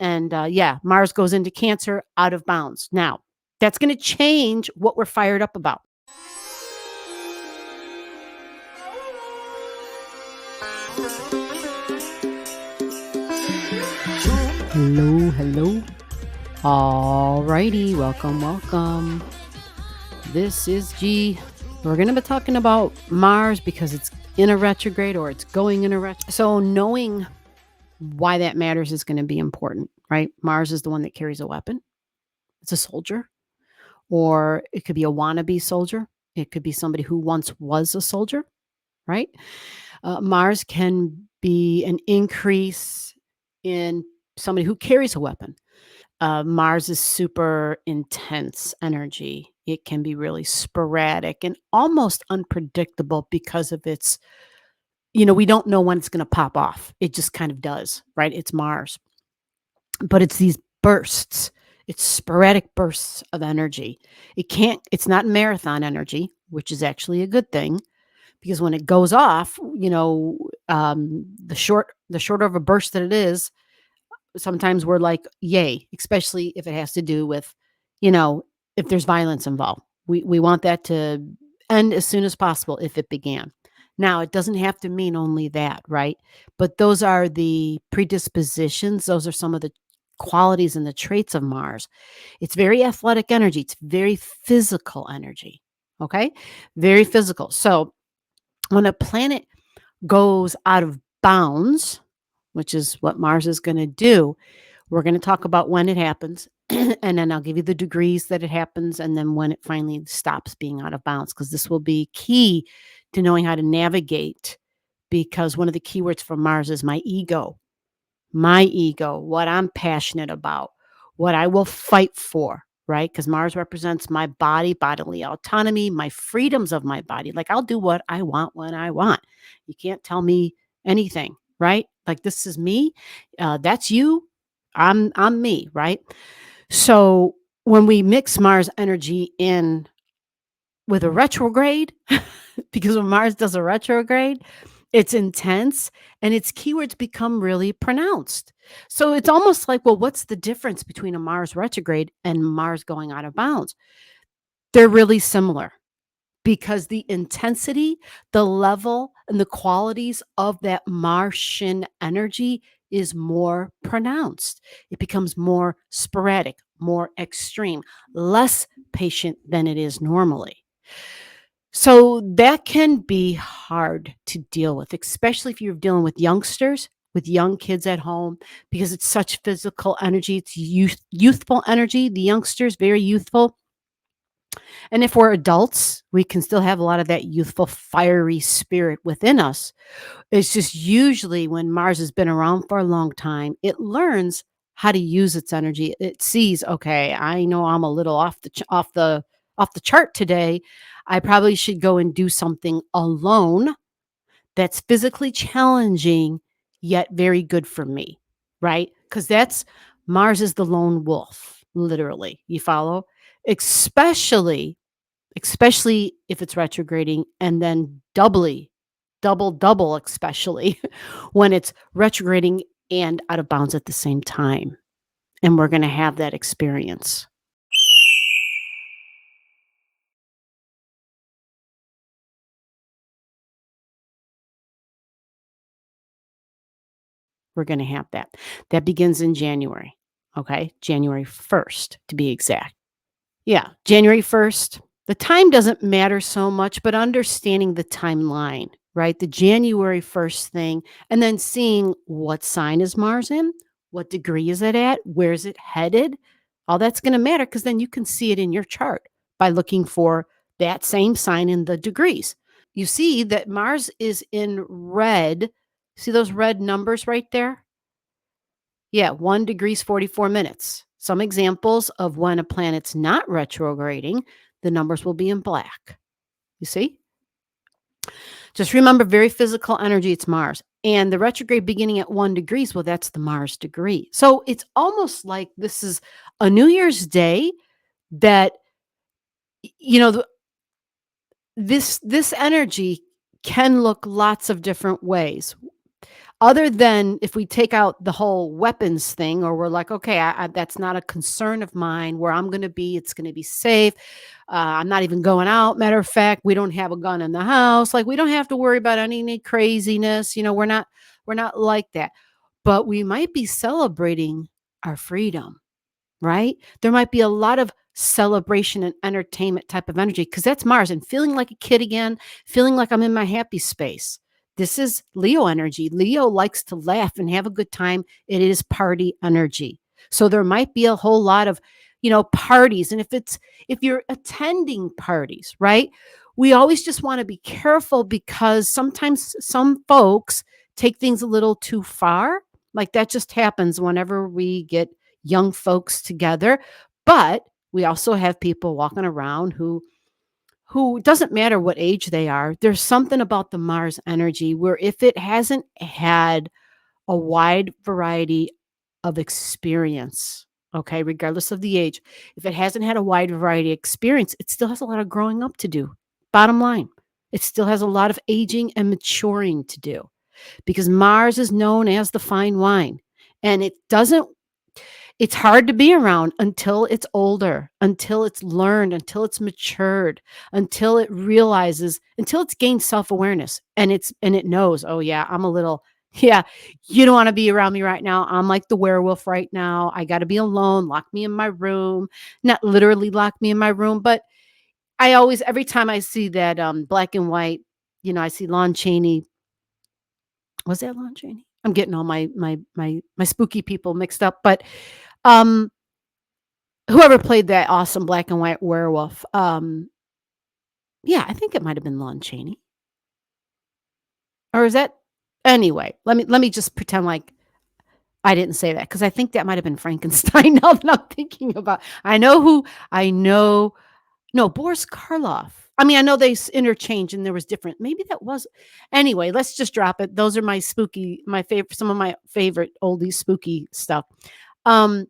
And yeah, Mars goes into Cancer, out of bounds. Now, that's going to change what we're fired up about. Hello, hello. All righty, welcome. This is G. We're going to be talking about Mars because it's in a retrograde or it's going in a retrograde. So knowing why that matters is going to be important, right? Mars is the one that carries a weapon. It's a soldier, or it could be a wannabe soldier. It could be somebody who once was a soldier, right? Mars can be an increase in somebody who carries a weapon. Mars is super intense energy. It can be really sporadic and almost unpredictable because of its, we don't know when it's going to pop off. It just kind of does, right? It's Mars. But it's these bursts. It's sporadic bursts of energy. It's not marathon energy, which is actually a good thing, because when it goes off, the shorter of a burst that it is, sometimes we're like, yay, especially if it has to do with, if there's violence involved. We want that to end as soon as possible if it began. Now, it doesn't have to mean only that, right? But those are the predispositions. Those are some of the qualities and the traits of Mars. It's very athletic energy. It's very physical energy. Okay? Very physical. So when a planet goes out of bounds, which is what Mars is going to do, we're going to talk about when it happens, and then I'll give you the degrees that it happens, and then when it finally stops being out of bounds, because this will be key to knowing how to navigate, because one of the keywords for Mars is my ego, what I'm passionate about, what I will fight for, right? Because Mars represents my body, bodily autonomy, my freedoms of my body. Like, I'll do what I want when I want. You can't tell me anything, right? Like, this is me. That's you. I'm me, right? So when we mix Mars energy in with a retrograde, because when Mars does a retrograde, it's intense and its keywords become really pronounced. So it's almost like, well, what's the difference between a Mars retrograde and Mars going out of bounds? They're really similar, because the intensity, the level, and the qualities of that Martian energy is more pronounced. It becomes more sporadic, more extreme, less patient than it is normally. So that can be hard to deal with, especially if you're dealing with youngsters, with young kids at home, because it's such physical energy. It's youthful energy. The youngsters, very youthful. And if we're adults, we can still have a lot of that youthful, fiery spirit within us. It's just usually when Mars has been around for a long time, it learns how to use its energy. It sees, okay, I know I'm a little off the chart today. I probably should go and do something alone that's physically challenging yet very good for me, right? Because that's Mars is the lone wolf, literally. You follow? Especially if it's retrograding, and then double, especially when it's retrograding and out of bounds at the same time. And we're going to have that experience. We're going to have that. That begins in January. Okay. January 1st, to be exact. Yeah. January 1st. The time doesn't matter so much, but understanding the timeline, right? The January 1st thing, and then seeing what sign is Mars in, what degree is it at, where is it headed? All that's going to matter, because then you can see it in your chart by looking for that same sign in the degrees. You see that Mars is in red. See those red numbers right there? Yeah, 1 degrees 44 minutes. Some examples of when a planet's not retrograding, the numbers will be in black. You see? Just remember, very physical energy, it's Mars. And the retrograde beginning at 1 degrees, well, that's the Mars degree. So it's almost like this is a New Year's Day that, you know, this energy can look lots of different ways. other than if we take out the whole weapons thing, or we're like, okay, that's not a concern of mine. Where I'm going to be, it's going to be safe. I'm not even going out. Matter of fact, we don't have a gun in the house. Like, we don't have to worry about any craziness. We're not like that. But we might be celebrating our freedom, right? There might be a lot of celebration and entertainment type of energy, because that's Mars, and feeling like a kid again, feeling like I'm in my happy space. This is Leo energy. Leo likes to laugh and have a good time. It is party energy. So there might be a whole lot of, parties. And if you're attending parties, right? We always just want to be careful, because sometimes some folks take things a little too far. Like, that just happens whenever we get young folks together. But we also have people walking around who doesn't matter what age they are. There's something about the Mars energy where, if it hasn't had a wide variety of experience, okay, regardless of the age, if it hasn't had a wide variety of experience, it still has a lot of growing up to do. Bottom line, it still has a lot of aging and maturing to do, because Mars is known as the fine wine. And it's hard to be around until it's older, until it's learned, until it's matured, until it realizes, until it's gained self-awareness, and it knows, oh yeah, I'm a little, yeah, you don't want to be around me right now. I'm like the werewolf right now. I got to be alone. Lock me in my room. Not literally lock me in my room, but I always, every time I see that black and white, I see Lon Chaney. Was that Lon Chaney? I'm getting all my spooky people mixed up, but um whoever played that awesome black and white werewolf, yeah, I think it might have been Lon Chaney. Or is that, anyway, let me just pretend like I didn't say that, because I think that might have been Frankenstein. Now that I'm thinking about, I know, no, Boris Karloff. I mean, I know they interchanged and there was different. Maybe that was, anyway, let's just drop it. Those are my favorite, some of my favorite oldie spooky stuff. Um,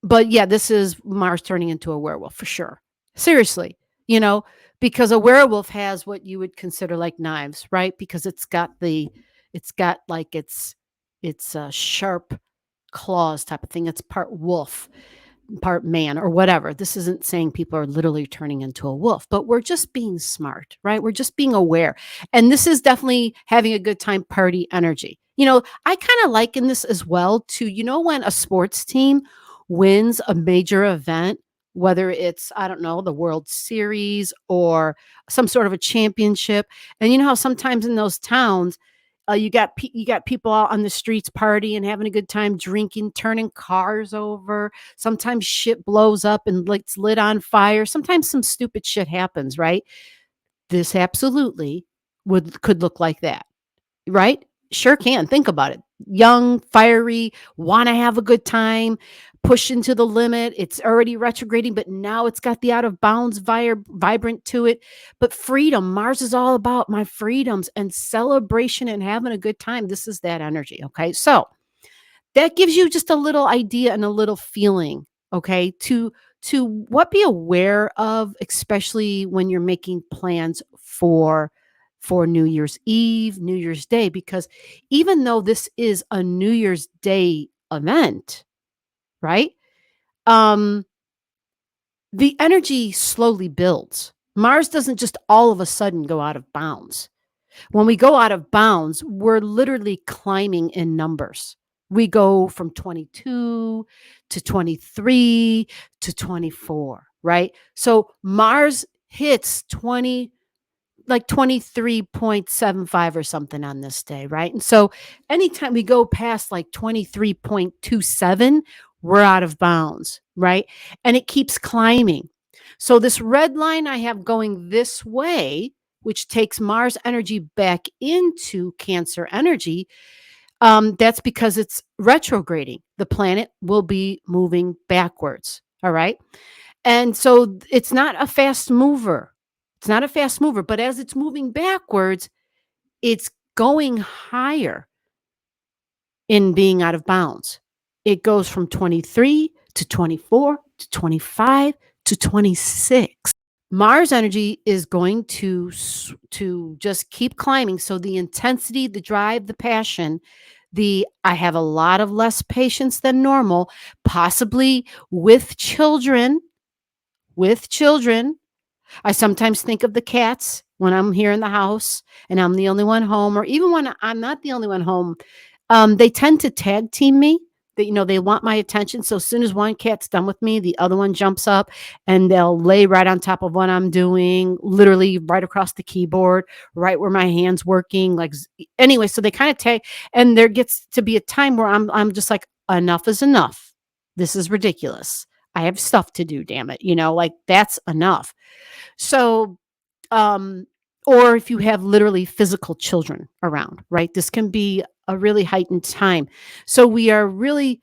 But yeah, this is Mars turning into a werewolf for sure. Seriously, you know, because a werewolf has what you would consider like knives, right? Because it's got like it's sharp claws type of thing. It's part wolf, part man, or whatever. This isn't saying people are literally turning into a wolf, but we're just being smart, right? We're just being aware. And this is definitely having a good time party energy. I kind of liken this as well to, when a sports team wins a major event, whether it's, I don't know, the World Series or some sort of a championship. And you know how sometimes in those towns, you got people out on the streets partying, having a good time, drinking, turning cars over. Sometimes shit blows up and it's lit on fire. Sometimes some stupid shit happens, right? This absolutely could look like that, right? Sure can. Think about it. Young, fiery, want to have a good time, push into the limit. It's already retrograding, but now it's got the out of bounds vibrant to it. But freedom, Mars is all about my freedoms and celebration and having a good time. This is that energy. Okay. So that gives you just a little idea and a little feeling, okay, to what be aware of, especially when you're making plans for New Year's Eve, New Year's Day, because even though this is a New Year's Day event, right? Um, the energy slowly builds. Mars doesn't just all of a sudden go out of bounds. When we go out of bounds, we're literally climbing in numbers. We go from 22 to 23 to 24, right? So Mars hits 20, like 23.75 or something on this day, right? And so anytime we go past like 23.27, we're out of bounds, right? And it keeps climbing. So this red line I have going this way, which takes Mars energy back into Cancer energy, that's because it's retrograding. The planet will be moving backwards. All right. And so it's not a fast mover. It's not a fast mover, but as it's moving backwards, it's going higher in being out of bounds. It goes from 23 to 24 to 25 to 26. Mars energy is going to just keep climbing. So the intensity, the drive, the passion, I have a lot of less patience than normal, possibly with children. With children, I sometimes think of the cats when I'm here in the house and I'm the only one home, or even when I'm not the only one home. They tend to tag team me. They want my attention. So as soon as one cat's done with me, the other one jumps up and they'll lay right on top of what I'm doing, literally right across the keyboard, right where my hand's working. Anyway, so they kind of tag, and there gets to be a time where I'm just like, enough is enough. This is ridiculous. I have stuff to do, damn it. Like that's enough. So, um, or if you have literally physical children around, right? This can be a really heightened time. So we are really,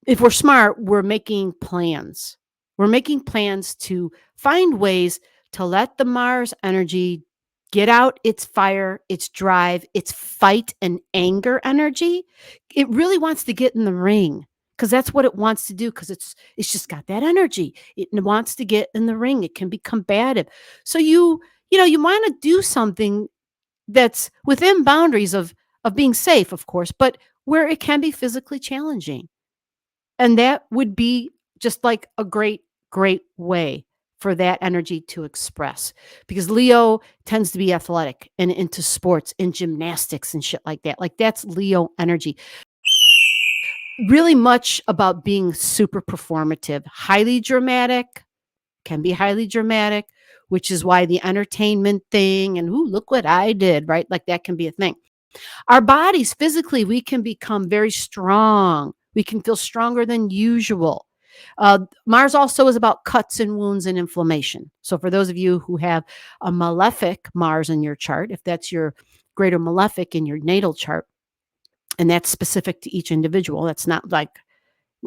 if we're smart, we're making plans. We're making plans to find ways to let the Mars energy get out its fire, its drive, its fight and anger energy. It really wants to get in the ring because that's what it wants to do, because it's just got that energy. It wants to get in the ring. It can be combative. So you want to do something that's within boundaries of being safe, of course, but where it can be physically challenging. And that would be just like a great, great way for that energy to express, because Leo tends to be athletic and into sports and gymnastics and shit like that. Like that's Leo energy. Really much about being super performative, highly dramatic, can be highly dramatic, which is why the entertainment thing and, ooh, look what I did, right? Like that can be a thing. Our bodies, physically, we can become very strong. We can feel stronger than usual. Mars also is about cuts and wounds and inflammation. So, for those of you who have a malefic Mars in your chart, if that's your greater malefic in your natal chart, and that's specific to each individual, that's not like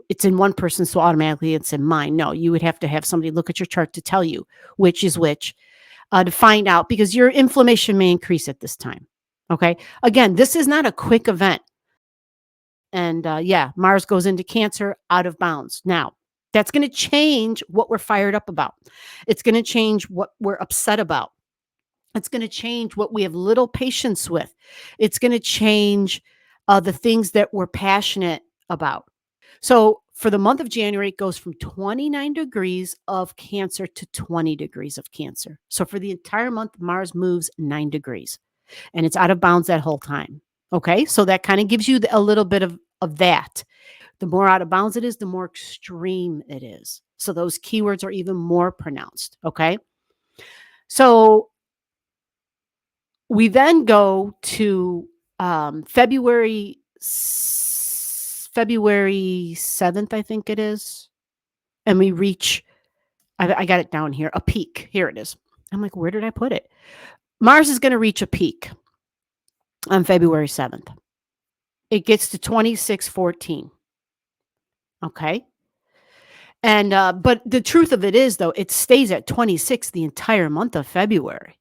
it's in one person, so automatically it's in mine. No, you would have to have somebody look at your chart to tell you which is which, to find out, because your inflammation may increase at this time. Okay. Again, this is not a quick event. And yeah, Mars goes into Cancer out of bounds. Now, that's going to change what we're fired up about. It's going to change what we're upset about. It's going to change what we have little patience with. It's going to change the things that we're passionate about. So for the month of January, it goes from 29 degrees of Cancer to 20 degrees of Cancer. So for the entire month, Mars moves 9 degrees and it's out of bounds that whole time. Okay. So that kind of gives you a little bit of that. The more out of bounds it is, the more extreme it is. So those keywords are even more pronounced. Okay. So we then go to February 7th, I think it is. And we reach, I got it down here, a peak. Here it is. I'm like, where did I put it? Mars is going to reach a peak on February 7th. It gets to 2614. Okay. And, but the truth of it is, though, it stays at 26 the entire month of February.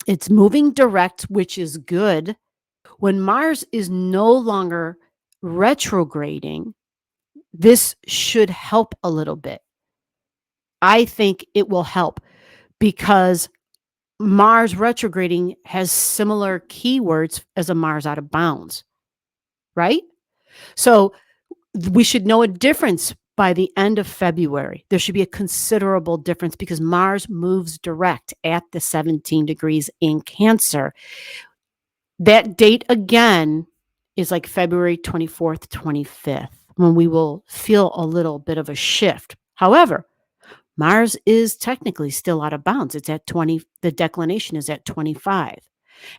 It's moving direct, which is good. When Mars is no longer retrograding, this should help a little bit. I think it will help because Mars retrograding has similar keywords as a Mars out of bounds, right? So we should know a difference by the end of February. There should be a considerable difference because Mars moves direct at the 17 degrees in Cancer. That date again is like February 24th, 25th, when we will feel a little bit of a shift. However, Mars is technically still out of bounds. It's at 20, the declination is at 25,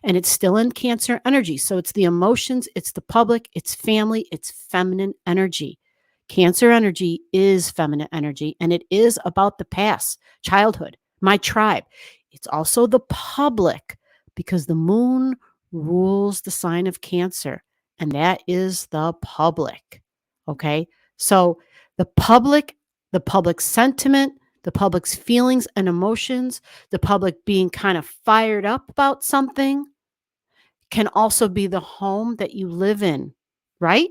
and it's still in Cancer energy. So it's the emotions, it's the public, it's family, it's feminine energy. Cancer energy is feminine energy, and it is about the past, childhood, my tribe. It's also the public because the moon rules the sign of Cancer, and that is the public. Okay. So the public sentiment, the public's feelings and emotions, the public being kind of fired up about something, can also be the home that you live in, right?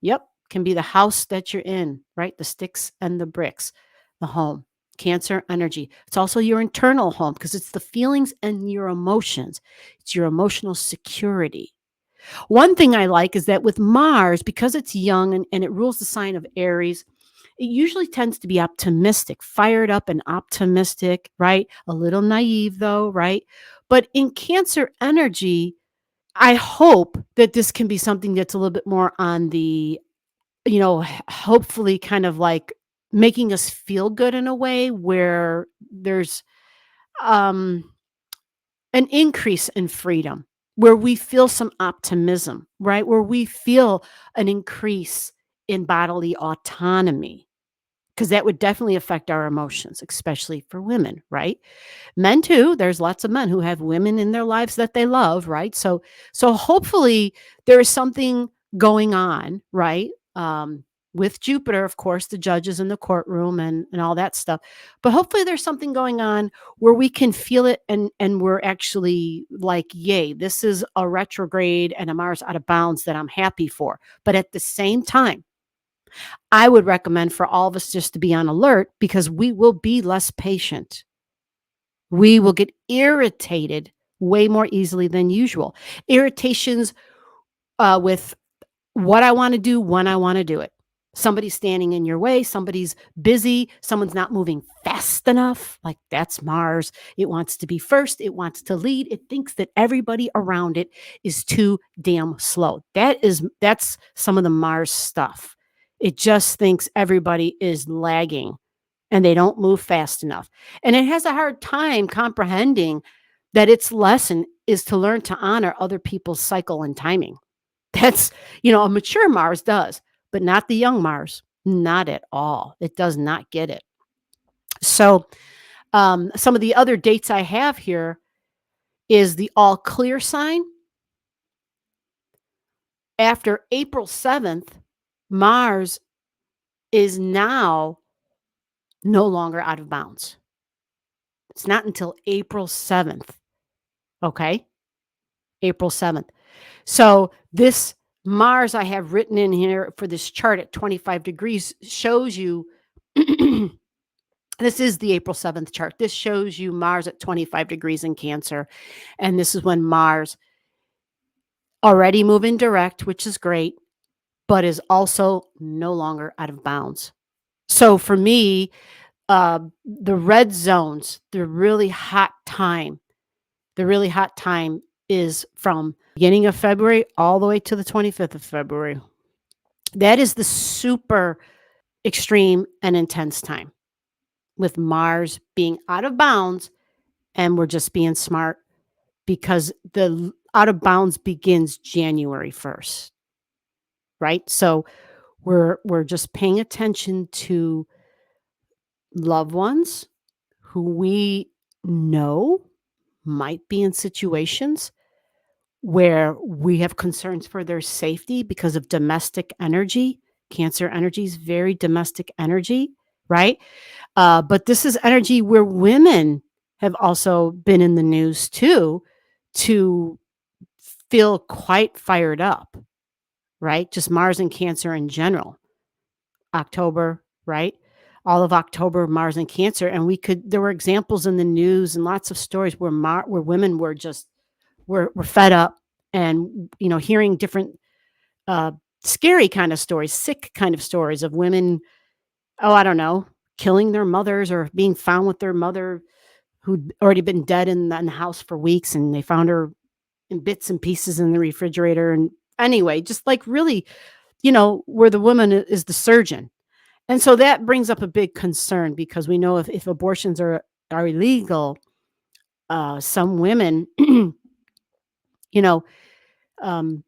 Yep. Can be the house that you're in, right? The sticks and the bricks, the home. Cancer energy. It's also your internal home because it's the feelings and your emotions. It's your emotional security. One thing I like is that with Mars, because it's young and it rules the sign of Aries, it usually tends to be optimistic, fired up and optimistic, right? A little naive though, right? But in Cancer energy, I hope that this can be something that's a little bit more on the, hopefully kind of like making us feel good in a way where there's um an increase in freedom, where we feel some optimism, right? Where we feel an increase in bodily autonomy, because that would definitely affect our emotions, especially for women, right? Men too. There's lots of men who have women in their lives that they love, right? So hopefully there is something going on, right? With Jupiter, of course, the judges in the courtroom and all that stuff. But hopefully there's something going on where we can feel it and we're actually like, yay, this is a retrograde and a Mars out of bounds that I'm happy for. But at the same time, I would recommend for all of us just to be on alert because we will be less patient. We will get irritated way more easily than usual. Irritations with what I want to do when I want to do it. Somebody's standing in your way, somebody's busy, someone's not moving fast enough. Like that's Mars. It wants to be first, it wants to lead. It thinks that everybody around it is too damn slow. That's some of the Mars stuff. It just thinks everybody is lagging and they don't move fast enough. And it has a hard time comprehending that its lesson is to learn to honor other people's cycle and timing. That's, a mature Mars does, but not the young Mars. Not at all. It does not get it. So, some of the other dates I have here is the all clear sign. After April 7th, Mars is now no longer out of bounds. It's not until April 7th. Okay. April 7th. So this Mars I have written in here for this chart at 25 degrees shows you this is the April 7th chart. This shows you Mars at 25 degrees in Cancer. And this is when Mars already moving direct, which is great, but is also no longer out of bounds. So for me, the red zones, the really hot time is from beginning of February all the way to the 25th of February. That is the super extreme and intense time with Mars being out of bounds, and we're just being smart because the out of bounds begins January 1st, right? So we're just paying attention to loved ones who we know might be in situations where we have concerns for their safety because of domestic energy. Cancer energy is very domestic energy, right? But this is energy where women have also been in the news too, to feel quite fired up, right? Just Mars and Cancer in general. October, right? All of October, Mars and Cancer, and there were examples in the news and lots of stories where women were just were fed up and hearing different uh, scary kind of stories, sick kind of stories of women. Oh, I don't know, killing their mothers or being found with their mother who'd already been dead in the house for weeks, and they found her in bits and pieces in the refrigerator. And anyway, just like really, where the woman is the surgeon. And so that brings up a big concern because we know if abortions are illegal, some women, you know, um,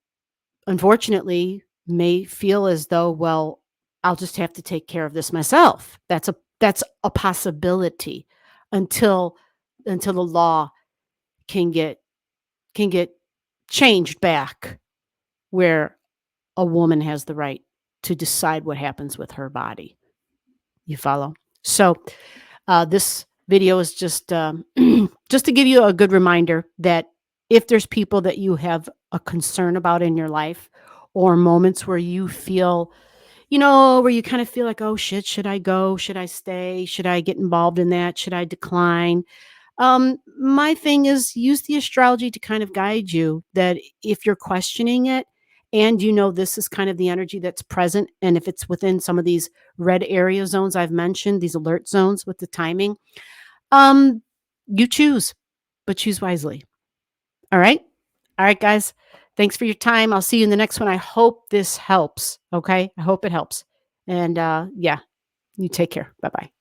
unfortunately, may feel as though, well, I'll just have to take care of this myself. That's a possibility until the law can get can get changed back where a woman has the right to decide what happens with her body. You follow? So this video is just just to give you a good reminder that if there's people that you have a concern about in your life or moments where you feel where you kind of feel like, oh shit, should I go? Should I stay? Should I get involved in that? Should I decline? My thing is use the astrology to kind of guide you that if you're questioning it and this is kind of the energy that's present, and if it's within some of these red area zones I've mentioned, these alert zones with the timing, um, you choose, but choose wisely. All right. All right, guys. Thanks for your time. I'll see you in the next one. I hope this helps. Okay. I hope it helps. And yeah, you take care. Bye bye.